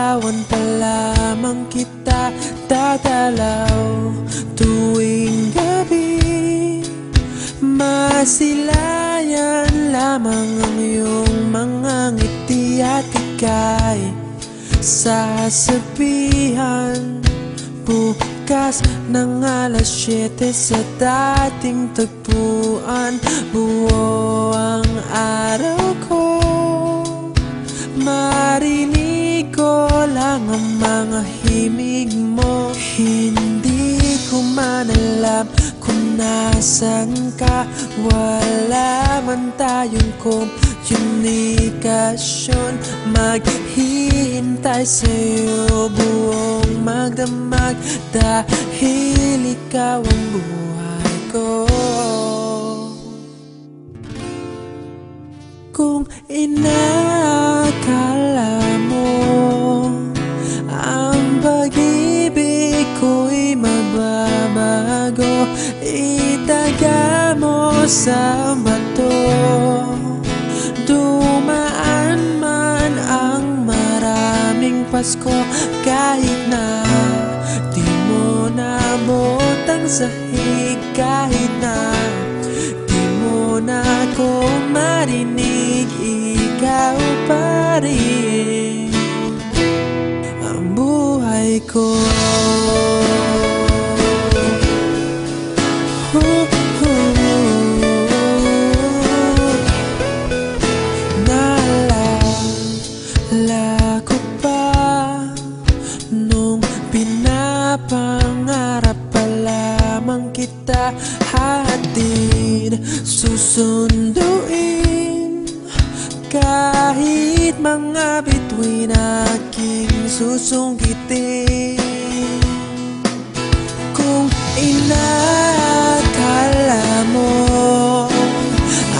Liligawan pa lamang kita dadalaw tuwing gabi. Masilayan lamang ang iyong mga ngiti at ika'y sasabihan bukas ng alas 7 sa dating tagpuan. Buo ang araw ko, marinig ko lang ang mga himig mo. Hindi ko man alam kung nasan ka, wala man tayong komunikasyon. Maghihintay sa'yo buong magdamag dahil ikaw ang buhay ko. Kung inakala mo ang pag-ibig ko'y mababago, itaga mo sa bato. Dumaan man ang maraming Pasko, kahit na di mo naabot ang sahig, kahit na di mo na ako marinig, ikaw pa rin ang buhay ko. Naalala ko pa nung pinapangarap pa lamang kita, hatid susunduin kahit mga bituin aking susungkitin. Kung inakala mo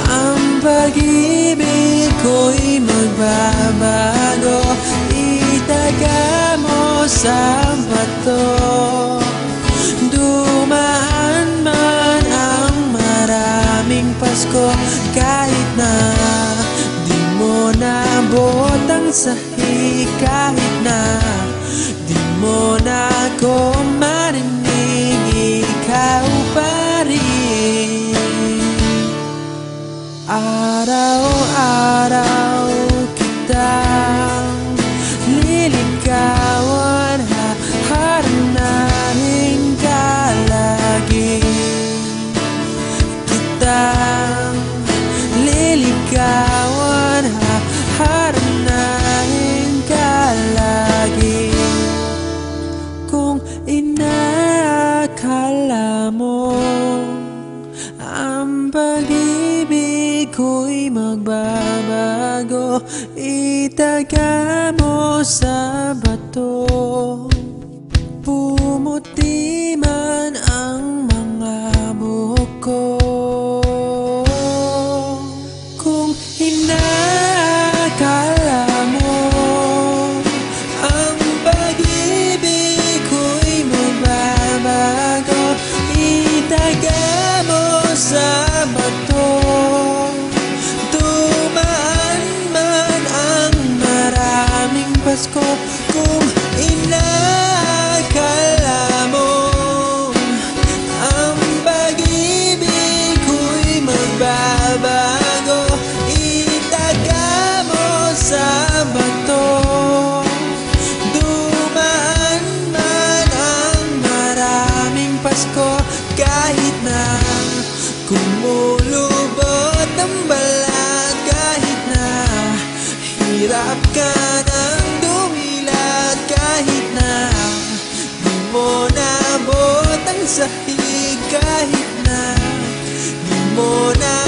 ang pag-ibig ko'y magbabago, itaga mo sa bato. Dumaan man ang maraming Pasko, kahit na di mo naabot ang sahig, kahit na di mo na ako marinig, ikaw pa rin. Araw-araw kitang liligawan, haharanahin ka lagi. Kitang liligawan, haharanahin ka lagi. Kung inakala mo ang pag-ibig ko'y magbabago, itaga mo sa bato. Pumuti man ang mga buhok ko. Kung inakala mo ang pag-ibig ko'y magbabago, itaga mo sa bato. Dumaan man ang maraming Pasko, kung inakala mo ang pag-ibig ko'y magbabago, itaga mo sa bato. Dumaan man ang maraming Pasko, kahit na kumulubot ang balat, kahit na hirap ka ng dumilat, kahit na di mo naabot ang sahig, kahit na di mo na